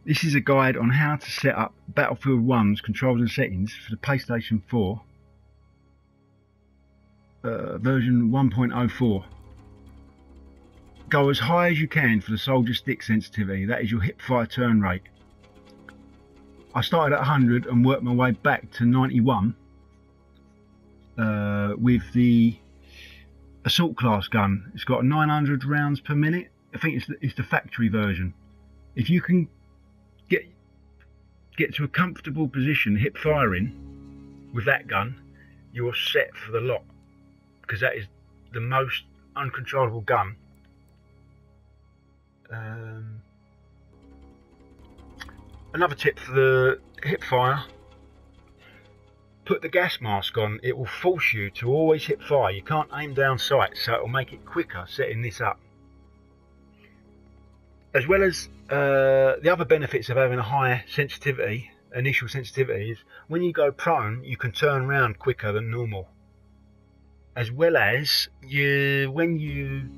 This is a guide on how to set up Battlefield 1's controls and settings for the PlayStation 4 version 1.04. Go as high as you can for the soldier stick sensitivity, that is your hip fire turn rate. I started at 100 and worked my way back to 91 with the assault class gun. It's got 900 rounds per minute. I think it's the factory version. If you can get to a comfortable position hip firing with that gun, you're set for the lot, because that is the most uncontrollable gun. Another tip for the hip fire: put the gas mask on. It will force you to always hip fire. You can't aim down sights, so it will make it quicker setting this up. As well as the other benefits of having a high sensitivity, initial sensitivity, is when you go prone, you can turn around quicker than normal. As well as when you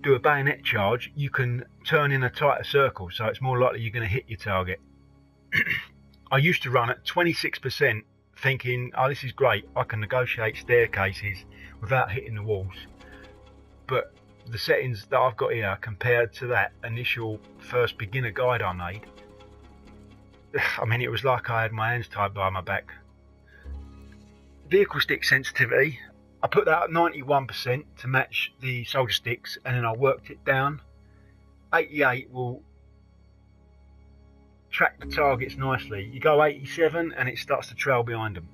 do a bayonet charge, you can turn in a tighter circle, so it's more likely you're going to hit your target. I used to run at 26%, thinking, oh, this is great, I can negotiate staircases without hitting the walls. But the settings that I've got here compared to that initial first beginner guide I made, I mean, it was like I had my hands tied behind my back. Vehicle stick sensitivity, I put that at 91% to match the soldier sticks, and then I worked it down. 88 will track the targets nicely. You go 87 and it starts to trail behind them.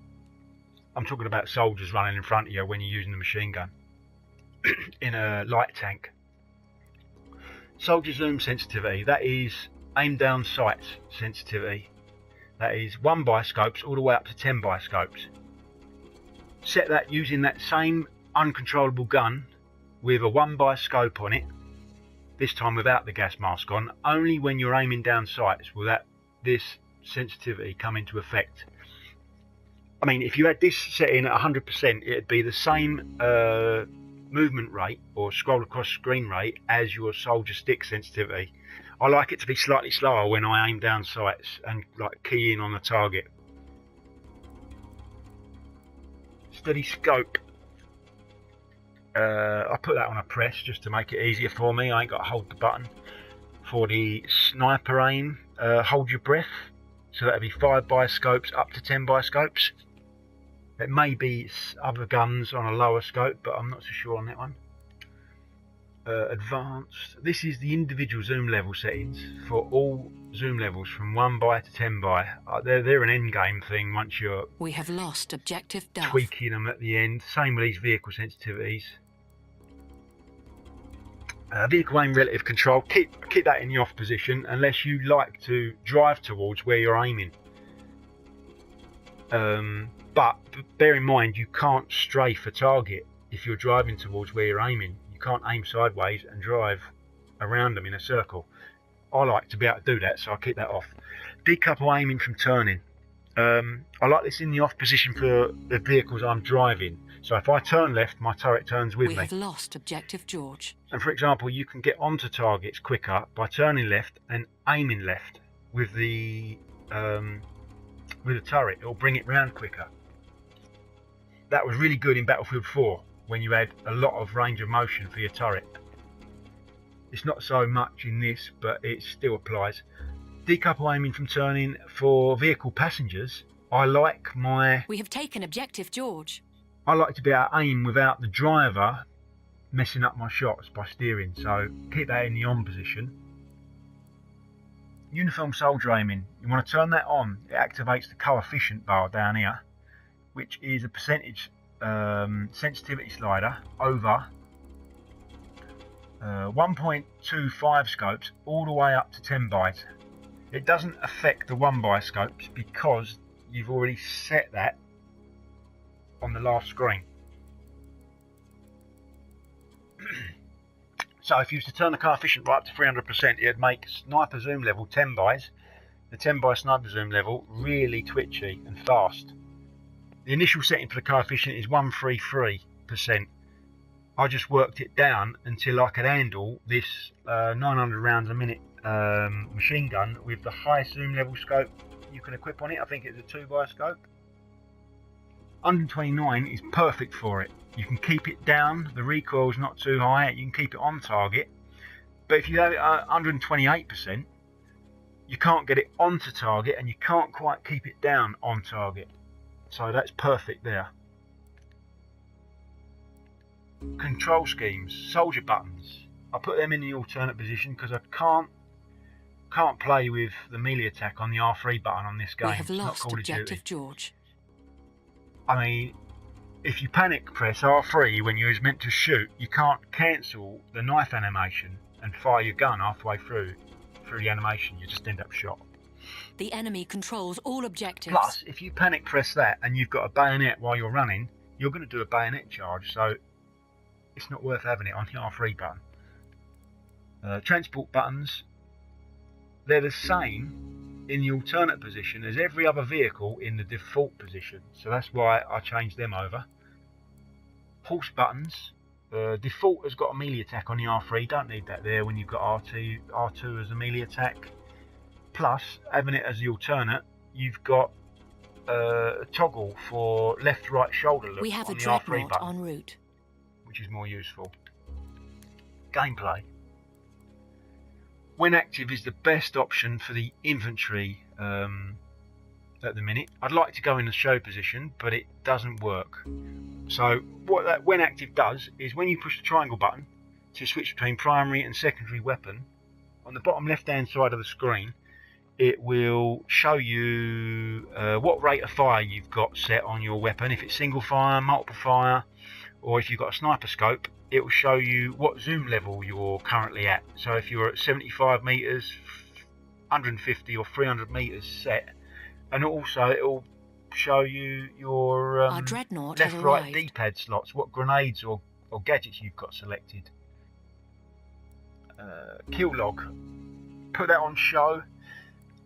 I'm talking about soldiers running in front of you when you're using the machine gun in a light tank. Soldier zoom sensitivity, that is aim down sights sensitivity. That is 1 biscopes all the way up to 10 biscopes. Set that using that same uncontrollable gun with a 1 biscope on it, this time without the gas mask on. Only when you're aiming down sights will this sensitivity come into effect. I mean, if you had this set in at 100%, it'd be the same movement rate or scroll across screen rate as your soldier stick sensitivity. I like it to be slightly slower when I aim down sights and like key in on the target. Steady scope, I put that on a press just to make it easier for me. I ain't got to hold the button. For the sniper aim, hold your breath, so that'll be 5 biscopes up to 10 biscopes. It may be other guns on a lower scope, but I'm not so sure on that one. Advanced, this is the individual zoom level settings for all zoom levels from 1 by to 10 by. They're an end game thing once you're We have lost objective Duff. Tweaking them at the end. Same with these vehicle sensitivities. Vehicle aim relative control, keep that in the off position unless you like to drive towards where you're aiming. But bear in mind, you can't strafe a target if you're driving towards where you're aiming. You can't aim sideways and drive around them in a circle. I like to be able to do that, so I keep that off. Decouple aiming from turning. I like this in the off position for the vehicles I'm driving. So if I turn left, my turret turns with me. We have lost objective George. And for example, you can get onto targets quicker by turning left and aiming left with the turret. It'll bring it round quicker. That was really good in Battlefield 4 when you had a lot of range of motion for your turret. It's not so much in this, but it still applies. Decouple aiming from turning for vehicle passengers. I like We have taken objective George. I like to be able to aim without the driver messing up my shots by steering, so keep that in the on position. Uniform soldier aiming, you want to turn that on. It activates the coefficient bar down here, which is a percentage sensitivity slider over 1.25 scopes all the way up to 10 bytes. It doesn't affect the 1 by scopes because you've already set that on the last screen. So if you used to turn the coefficient right up to 300%, it'd make sniper zoom level 10 bys, the 10 by sniper zoom level, really twitchy and fast. The initial setting for the coefficient is 133%. I just worked it down until I could handle this 900 rounds a minute machine gun with the highest zoom level scope you can equip on it. I think it's a 2x scope. 129 is perfect for it. You can keep it down, the recoil's not too high, you can keep it on target. But if you have it at 128%, you can't get it onto target and you can't quite keep it down on target. So that's perfect there. Control schemes, soldier buttons. I put them in the alternate position because I can't play with the melee attack on the R3 button on this game. We have lost objective George. I mean, if you panic press R3 when you're meant to shoot, you can't cancel the knife animation and fire your gun halfway through the animation. You just end up shot. The enemy controls all objectives. Plus, if you panic press that and you've got a bayonet while you're running, you're going to do a bayonet charge, so it's not worth having it on the R3 button. Transport buttons, they're the same in the alternate position as every other vehicle in the default position, so that's why I changed them over. Horse buttons, default has got a melee attack on the R3, don't need that there when you've got R2 as a melee attack. Plus, having it as the alternate, you've got a toggle for left right shoulder look we have on a the R3 dreadnought button, en route, which is more useful. Gameplay. When active is the best option for the infantry at the minute. I'd like to go in the show position, but it doesn't work. So what that when active does is when you push the triangle button to switch between primary and secondary weapon, on the bottom left hand side of the screen it will show you what rate of fire you've got set on your weapon. If it's single fire, multiple fire, or if you've got a sniper scope, it will show you what zoom level you're currently at. So if you're at 75 meters, 150 or 300 meters set, and also it will show you your our dreadnought left has right arrived. D-pad slots, what grenades or gadgets you've got selected. Kill log, put that on show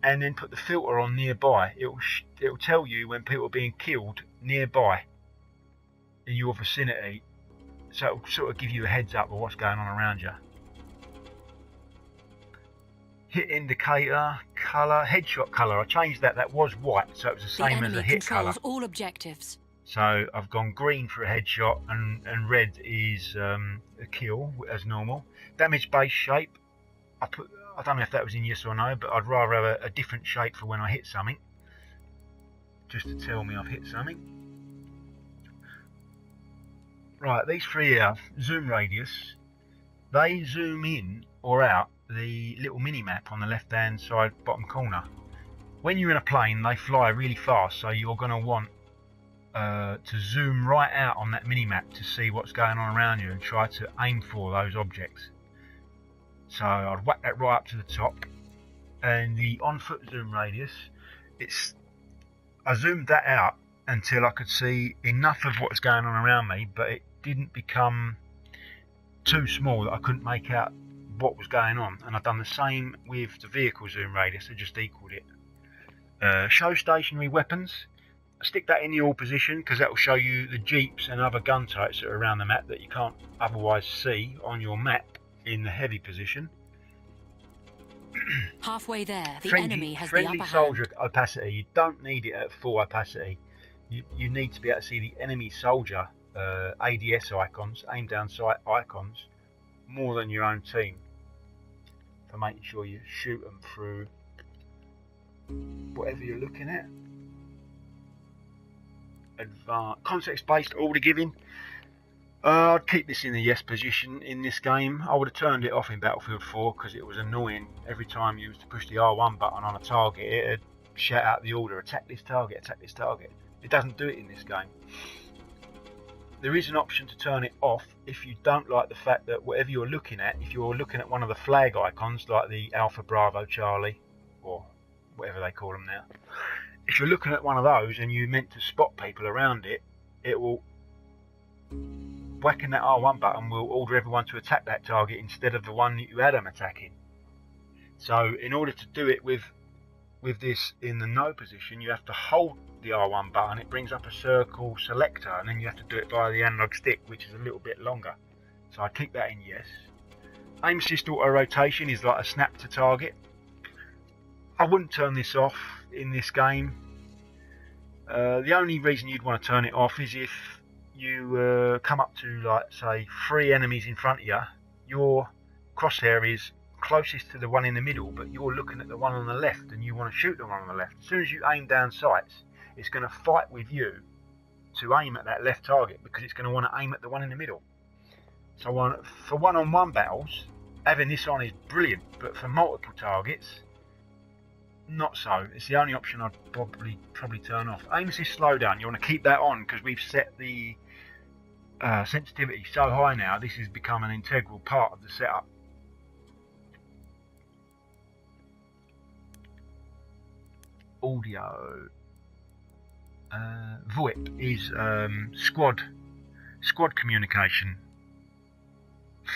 and then put the filter on nearby. It will tell you when people are being killed nearby in your vicinity, so it will sort of give you a heads up of what's going on around you. Hit indicator, colour, headshot colour, I changed that. That was white, so it was the same as a hit colour. Controls all objectives. So I've gone green for a headshot and red is a kill as normal. Damage base shape, I don't know if that was in yes or no, but I'd rather have a different shape for when I hit something, just to tell me I've hit something. Right, these three here, zoom radius, they zoom in or out the little mini map on the left hand side bottom corner. When you're in a plane, they fly really fast, so you're going to want to zoom right out on that mini map to see what's going on around you and try to aim for those objects. So I'd whack that right up to the top, and the on foot zoom radius, I zoomed that out until I could see enough of what's going on around me, but it didn't become too small that I couldn't make out what was going on. And I've done the same with the vehicle zoom radius, I just equaled it. Show stationary weapons, stick that in the all position because that will show you the jeeps and other gun types that are around the map that you can't otherwise see on your map in the heavy position. Halfway there, the enemy has the friendly upper soldier hand. opacity, you don't need it at full opacity. You need to be able to see the enemy soldier ADS icons, aim down sight icons, more than your own team, for making sure you shoot them through whatever you're looking at. Advanced context-based order giving. I'd keep this in the yes position in this game. I would have turned it off in Battlefield 4 because it was annoying. Every time you used to push the R1 button on a target, it'd shout out the order, attack this target, attack this target. It doesn't do it in this game. There is an option to turn it off if you don't like the fact that whatever you're looking at, if you're looking at one of the flag icons like the Alpha Bravo Charlie or whatever they call them now, if you're looking at one of those and you're meant to spot people around it, it will, whacking that R1 button will order everyone to attack that target instead of the one that you had them attacking. So in order to do it with this in the no position, you have to hold the R1 button. It brings up a circle selector, and then you have to do it via the analog stick, which is a little bit longer. So I keep that in yes. Aim assist auto rotation is like a snap to target. I wouldn't turn this off in this game. The only reason you'd want to turn it off is if you come up to, like, say, 3 enemies in front of you. Your crosshair is closest to the one in the middle, but you're looking at the one on the left and you want to shoot the one on the left. As soon as you aim down sights, it's going to fight with you to aim at that left target, because it's going to want to aim at the one in the middle. So for one-on-one battles, having this on is brilliant, but for multiple targets, not so. It's the only option I'd probably turn off. Aim assist slowdown, you want to keep that on, because we've set the sensitivity so high now. This has become an integral part of the setup. Audio. VoIP is squad communication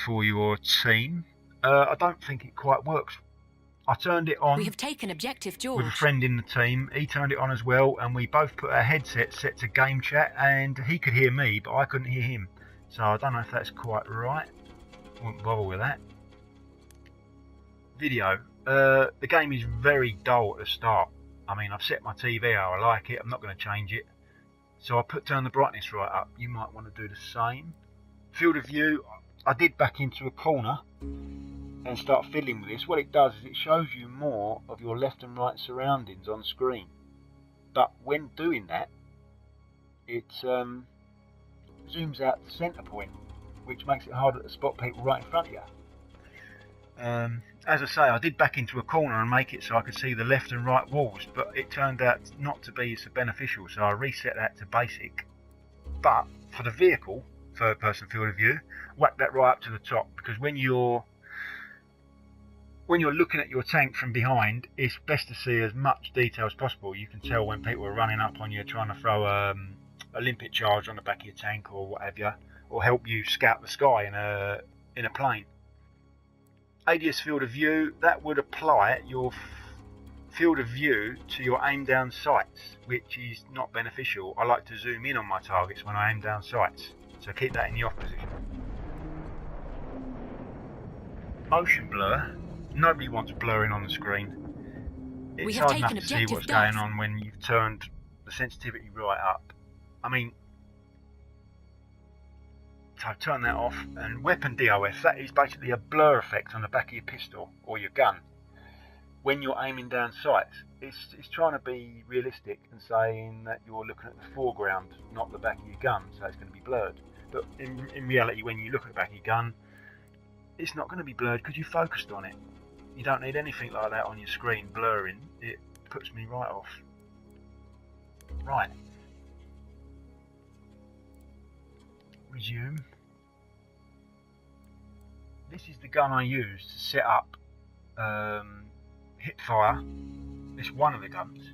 for your team. I don't think it quite works. I turned it on. We have taken objective George. With a friend in the team. He turned it on as well, and we both put our headsets set to game chat, and he could hear me, but I couldn't hear him. So I don't know if that's quite right. Wouldn't bother with that. Video. The game is very dull at the start. I mean, I've set my TV how I like it. I'm not going to change it. So I turn the brightness right up. You might want to do the same. Field of view. I did back into a corner and start fiddling with this. What it does is it shows you more of your left and right surroundings on screen. But when doing that, it zooms out the centre point, which makes it harder to spot people right in front of you. As I say, I did back into a corner and make it so I could see the left and right walls, but it turned out not to be so beneficial, so I reset that to basic. But for the vehicle, third person field of view, whack that right up to the top, because when you're looking at your tank from behind, it's best to see as much detail as possible. You can tell when people are running up on you trying to throw a limpet charge on the back of your tank or what have you, or help you scout the sky in a plane. ADS field of view, that would apply your field of view to your aim down sights, which is not beneficial. I like to zoom in on my targets when I aim down sights, so keep that in the off position. Motion blur, nobody wants blurring on the screen. It's hard enough to see what's going on when you've turned the sensitivity right up. I mean, so turn that off. And weapon DOS, that is basically a blur effect on the back of your pistol or your gun when you're aiming down sights. It's trying to be realistic and saying that you're looking at the foreground, not the back of your gun, so it's going to be blurred. But in reality, when you look at the back of your gun, it's not going to be blurred because you focused on it. You don't need anything like that on your screen blurring. It puts me right off. Right. Resume. This is the gun I use to set up hip fire. It's one of the guns.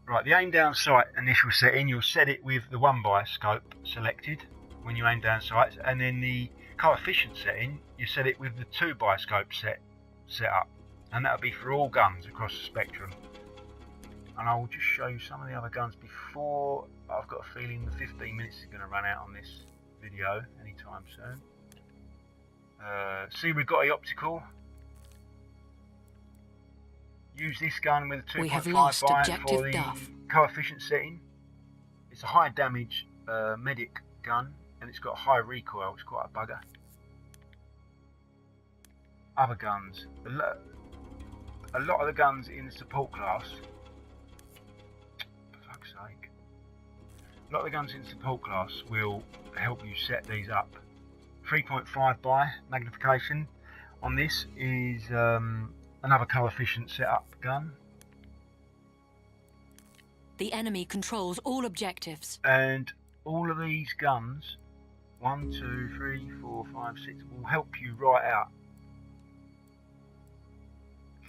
Right, the aim down sight initial setting, you'll set it with the 1x scope selected when you aim down sights, and then the coefficient setting, you set it with the 2x scope set up, and that'll be for all guns across the spectrum. And I will just show you some of the other guns before. I've got a feeling the 15 minutes is going to run out on this video anytime soon. See, we've got a optical. Use this gun with a 2.5 by for the coefficient setting. It's a high damage medic gun, and it's got a high recoil. It's quite a bugger. Other guns. A lot of the guns in the support class. A lot of the guns in support class will help you set these up. 3.5 by magnification on this is another coefficient setup gun. The enemy controls all objectives. And all of these guns, 1, 2, 3, 4, 5, 6, will help you right out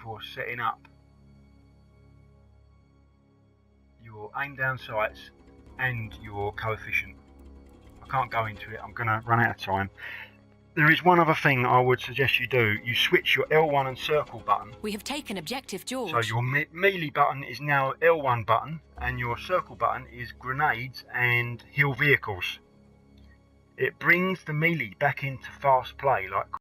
for setting up your aim down sights and your coefficient. I can't go into it, I'm going to run out of time. There is one other thing I would suggest you do. You switch your L1 and circle button. We have taken objective George. So your melee button is now L1 button, and your circle button is grenades and heal vehicles. It brings the melee back into fast play like